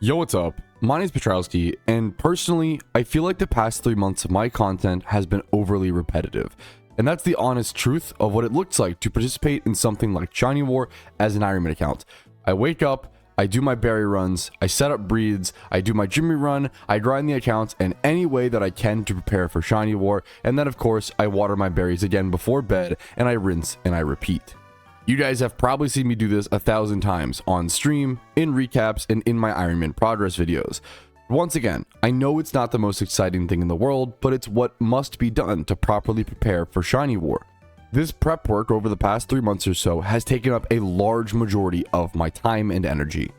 Yo, what's up? My name is Patrouski, and personally, I feel like the past 3 months of my content has been overly repetitive. And that's the honest truth of what it looks like to participate in something like Shiny War as an Ironman account. I wake up, I do my berry runs, I set up breeds, I do my Jimmy run, I grind the accounts in any way that I can to prepare for Shiny War, and then of course I water my berries again before bed, and I rinse and I repeat. You guys have probably seen me do this 1,000 times on stream, in recaps, and in my Ironman progress videos. Once again, I know it's not the most exciting thing in the world, but it's what must be done to properly prepare for Shiny War. This prep work over the past 3 months or so has taken up a large majority of my time and energy.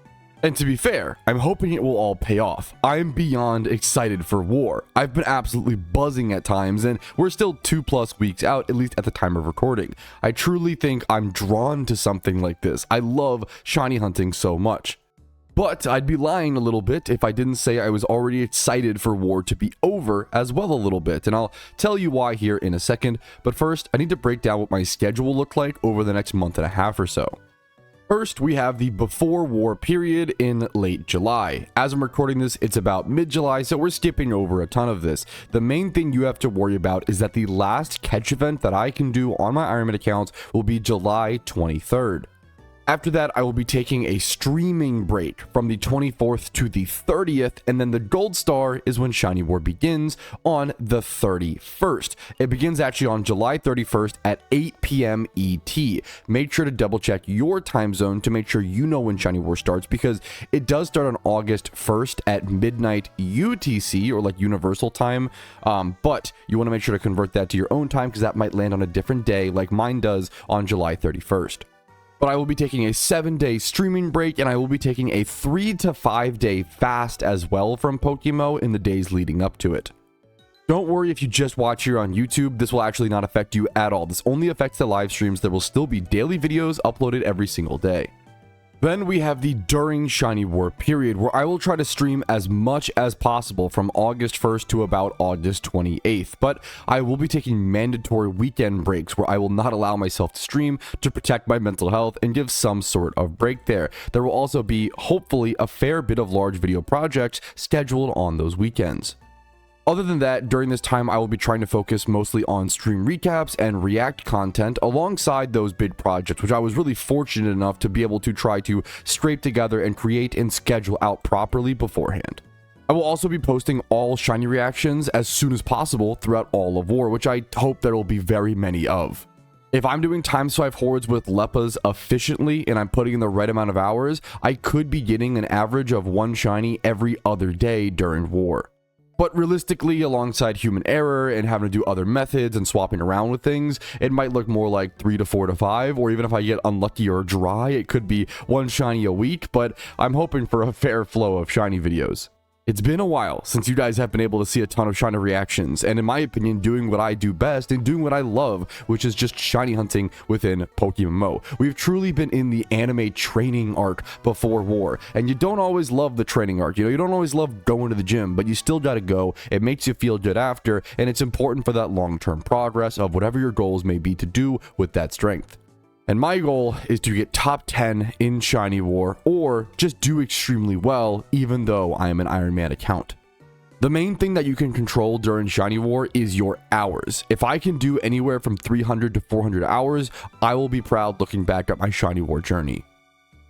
And to be fair, I'm hoping it will all pay off. I'm beyond excited for War. I've been absolutely buzzing at times, and we're still 2+ weeks out, at least at the time of recording. I truly think I'm drawn to something like this. I love shiny hunting so much. But I'd be lying a little bit if I didn't say I was already excited for War to be over as well a little bit, and I'll tell you why here in a second. But first, I need to break down what my schedule looked like over the next month and a half or so. First, we have the before War period in late July. As I'm recording this, it's about mid-July, so we're skipping over a ton of this. The main thing you have to worry about is that the last catch event that I can do on my Ironman account will be July 23rd. After that, I will be taking a streaming break from the 24th to the 30th, and then the gold star is when Shiny War begins on the 31st. It begins actually on July 31st at 8 p.m. ET. Make sure to double check your time zone to make sure you know when Shiny War starts, because it does start on August 1st at midnight UTC, or like Universal Time, but you want to make sure to convert that to your own time because that might land on a different day like mine does on July 31st. But I will be taking a 7-day streaming break, and I will be taking a 3 to 5 day fast as well from PokeMMO in the days leading up to it. Don't worry if you just watch here on YouTube, this will actually not affect you at all. This only affects the live streams. There will still be daily videos uploaded every single day. Then we have the during Shiny War period, where I will try to stream as much as possible from August 1st to about August 28th, but I will be taking mandatory weekend breaks where I will not allow myself to stream to protect my mental health and give some sort of break there. There will also be, hopefully, a fair bit of large video projects scheduled on those weekends. Other than that, during this time, I will be trying to focus mostly on stream recaps and react content alongside those big projects, which I was really fortunate enough to be able to try to scrape together and create and schedule out properly beforehand. I will also be posting all shiny reactions as soon as possible throughout all of War, which I hope there will be very many of. If I'm doing time swipe hordes with Leppas efficiently and I'm putting in the right amount of hours, I could be getting an average of 1 shiny every other day during War. But realistically, alongside human error and having to do other methods and swapping around with things, it might look more like 3 to 4 to 5, or even if I get unlucky or dry, it could be 1 shiny a week, but I'm hoping for a fair flow of shiny videos. It's been a while since you guys have been able to see a ton of shiny reactions, and in my opinion, doing what I do best and doing what I love, which is just shiny hunting within PokeMMO. We've truly been in the anime training arc before War, and you don't always love the training arc. You don't always love going to the gym, but you still gotta go. It makes you feel good after, and it's important for that long-term progress of whatever your goals may be to do with that strength. And my goal is to get top 10 in Shiny War, or just do extremely well, even though I am an Ironman account. The main thing that you can control during Shiny War is your hours. If I can do anywhere from 300 to 400 hours, I will be proud looking back at my Shiny War journey.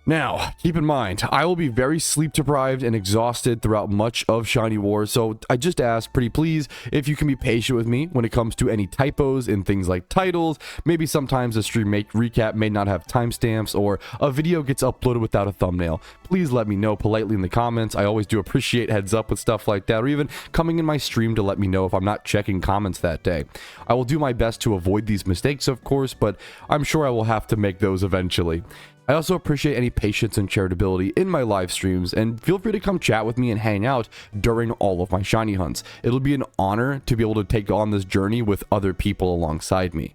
Now, keep in mind, I will be very sleep deprived and exhausted throughout much of Shiny War, so I just ask pretty please if you can be patient with me when it comes to any typos in things like titles. Maybe sometimes a stream recap may not have timestamps, or a video gets uploaded without a thumbnail. Please let me know politely in the comments. I always do appreciate heads up with stuff like that, or even coming in my stream to let me know if I'm not checking comments that day. I will do my best to avoid these mistakes, of course, but I'm sure I will have to make those eventually. I also appreciate any patience and charitability in my live streams, and feel free to come chat with me and hang out during all of my shiny hunts. It'll be an honor to be able to take on this journey with other people alongside me.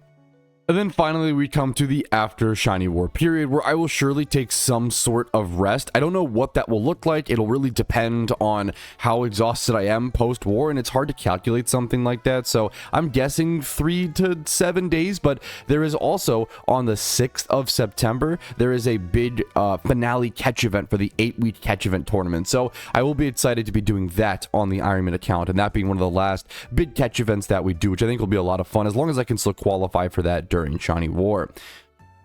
And then finally, we come to the after Shiny War period, where I will surely take some sort of rest. I don't know what that will look like. It'll really depend on how exhausted I am post-war, and it's hard to calculate something like that. So I'm guessing 3 to 7 days, but there is also, on the 6th of September, there is a big finale catch event for the 8-week catch event tournament. So I will be excited to be doing that on the Ironman account, and that being one of the last big catch events that we do, which I think will be a lot of fun, as long as I can still qualify for that during Shiny War.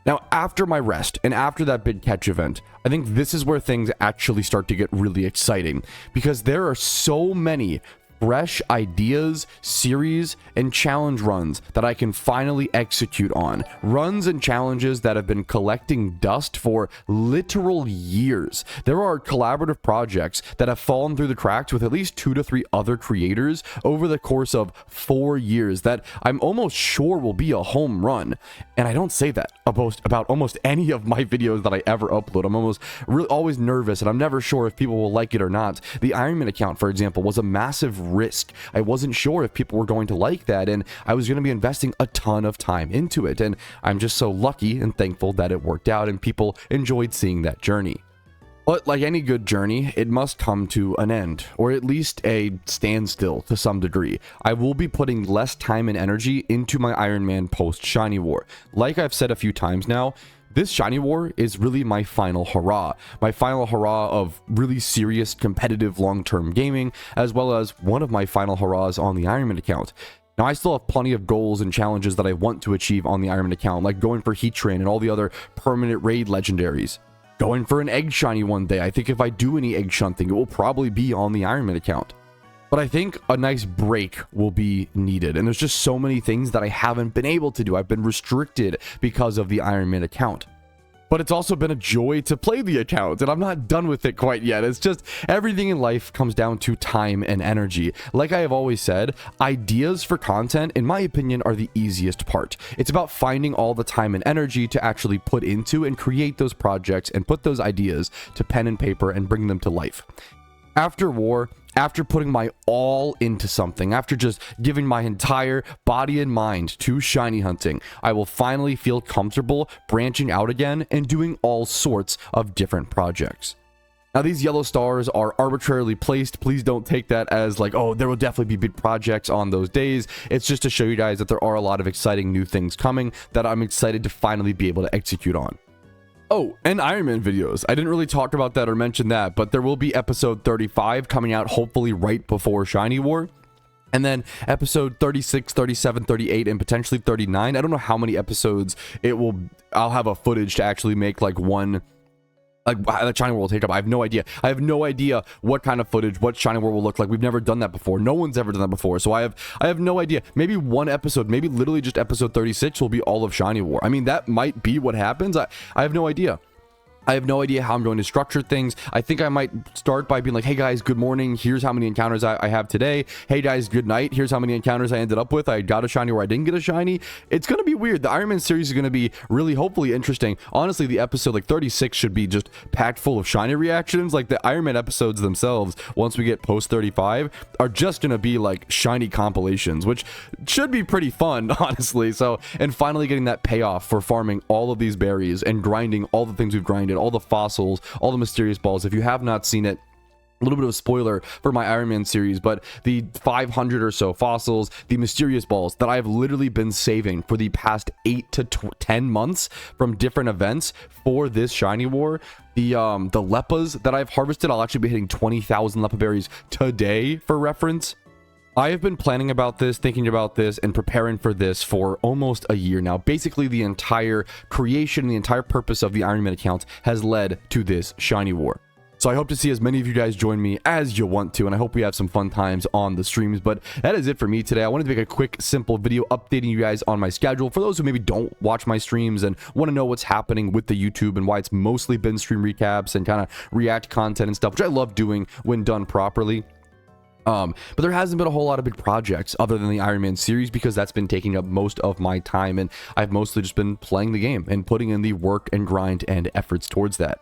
Now, after my rest and after that big catch event, I think this is where things actually start to get really exciting, because there are so many fresh ideas, series, and challenge runs that I can finally execute on. Runs and challenges that have been collecting dust for literal years. There are collaborative projects that have fallen through the cracks with at least 2 to 3 other creators over the course of 4 years that I'm almost sure will be a home run. And I don't say that about almost any of my videos that I ever upload. I'm always nervous, and I'm never sure if people will like it or not. The Ironman account, for example, was a massive risk. I wasn't sure if people were going to like that, and I was going to be investing a ton of time into it, and I'm just so lucky and thankful that it worked out and people enjoyed seeing that journey. But like any good journey, it must come to an end, or at least a standstill to some degree. I will be putting less time and energy into my Iron Man post Shiny War. Like I've said a few times now, this Shiny War is really my final hurrah. My final hurrah of really serious, competitive, long-term gaming, as well as one of my final hurrahs on the Ironman account. Now, I still have plenty of goals and challenges that I want to achieve on the Ironman account, like going for Heatran and all the other permanent raid legendaries. Going for an egg shiny one day. I think if I do any egg shunting, it will probably be on the Ironman account. But I think a nice break will be needed, and there's just so many things that I haven't been able to do. I've been restricted because of the Ironman account. But it's also been a joy to play the account, and I'm not done with it quite yet. It's just everything in life comes down to time and energy. Like I have always said, ideas for content, in my opinion, are the easiest part. It's about finding all the time and energy to actually put into and create those projects and put those ideas to pen and paper and bring them to life. After war, after putting my all into something, after just giving my entire body and mind to shiny hunting, I will finally feel comfortable branching out again and doing all sorts of different projects. Now, these yellow stars are arbitrarily placed. Please don't take that as like, oh, there will definitely be big projects on those days. It's just to show you guys that there are a lot of exciting new things coming that I'm excited to finally be able to execute on. Oh, and Iron Man videos. I didn't really talk about that or mention that, but there will be episode 35 coming out hopefully right before Shiny War. And then episode 36, 37, 38, and potentially 39. I don't know how many episodes I'll have a footage to actually make like one, like the Shiny War will take up. I have no idea. I have no idea what kind of footage, what Shiny War will look like. We've never done that before. No one's ever done that before. So I have no idea. Maybe one episode, maybe literally just episode 36 will be all of Shiny War. I mean, that might be what happens. I have no idea. I have no idea how I'm going to structure things. I think I might start by being like, hey guys, good morning. Here's how many encounters I have today. Hey guys, good night. Here's how many encounters I ended up with. I got a shiny or I didn't get a shiny. It's going to be weird. The Iron Man series is going to be really, hopefully interesting. Honestly, the episode like 36 should be just packed full of shiny reactions. Like the Iron Man episodes themselves, once we get post 35, are just going to be like shiny compilations, which should be pretty fun, honestly. So, and finally getting that payoff for farming all of these berries and grinding all the things we've grinded, all the fossils, all the mysterious balls. If you have not seen it, a little bit of a spoiler for my Iron Man series, but the 500 or so fossils, the mysterious balls that I've literally been saving for the past 8 to 10 months from different events for this Shiny War. The Leppas that I've harvested, I'll actually be hitting 20,000 Leppa berries today for reference. I have been planning about this, thinking about this, and preparing for this for almost a year now. Basically, the entire creation, the entire purpose of the Iron Man account has led to this Shiny War. So I hope to see as many of you guys join me as you want to, and I hope we have some fun times on the streams. But that is it for me today. I wanted to make a quick, simple video updating you guys on my schedule. For those who maybe don't watch my streams and want to know what's happening with the YouTube and why it's mostly been stream recaps and kind of react content and stuff, which I love doing when done properly. But there hasn't been a whole lot of big projects other than the Iron Man series because that's been taking up most of my time, and I've mostly just been playing the game and putting in the work and grind and efforts towards that.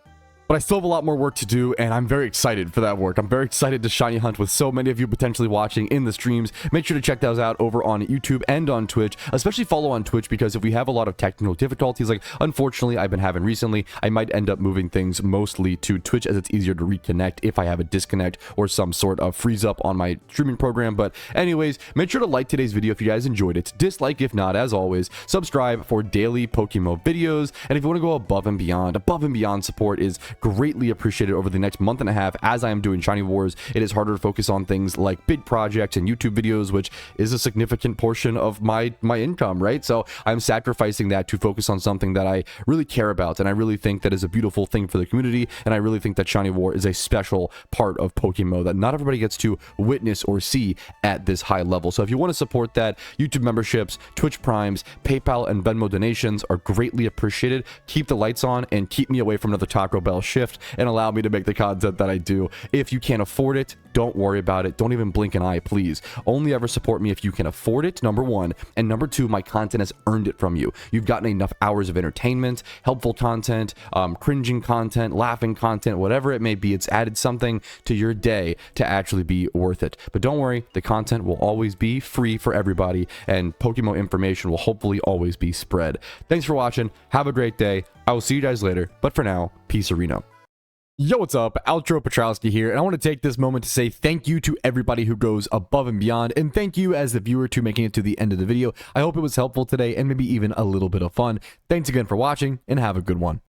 But but I still have a lot more work to do, and I'm very excited for that work. I'm very excited to shiny hunt with so many of you potentially watching in the streams. Make sure to check those out over on YouTube and on Twitch, especially follow on Twitch, because if we have a lot of technical difficulties, like unfortunately I've been having recently, I might end up moving things mostly to Twitch as it's easier to reconnect if I have a disconnect or some sort of freeze up on my streaming program. But anyways, make sure to like today's video if you guys enjoyed it, dislike if not. As always, subscribe for daily PokeMMO videos, and if you want to go above and beyond support is greatly appreciated over the next month and a half. As I am doing Shiny Wars, it is harder to focus on things like big projects and YouTube videos, which is a significant portion of my income, right? So I'm sacrificing that to focus on something that I really care about, and I really think that is a beautiful thing for the community, and I really think that Shiny War is a special part of PokeMMO that not everybody gets to witness or see at this high level. So if you want to support that, YouTube memberships, Twitch Primes, PayPal, and Venmo donations are greatly appreciated. Keep the lights on and keep me away from another Taco Bell shift and allow me to make the content that I do. If you can't afford it, don't worry about it. Don't even blink an eye, please. Only ever support me if you can afford it, number one. And number two, my content has earned it from you. You've gotten enough hours of entertainment, helpful content, cringing content, laughing content, whatever it may be. It's added something to your day to actually be worth it. But don't worry, the content will always be free for everybody, and PokeMMO information will hopefully always be spread. Thanks for watching. Have a great day. I will see you guys later. But for now, peace arena. Yo, what's up? Outro Patrouski here, and I want to take this moment to say thank you to everybody who goes above and beyond, and thank you as the viewer to making it to the end of the video. I hope it was helpful today and maybe even a little bit of fun. Thanks again for watching, and have a good one.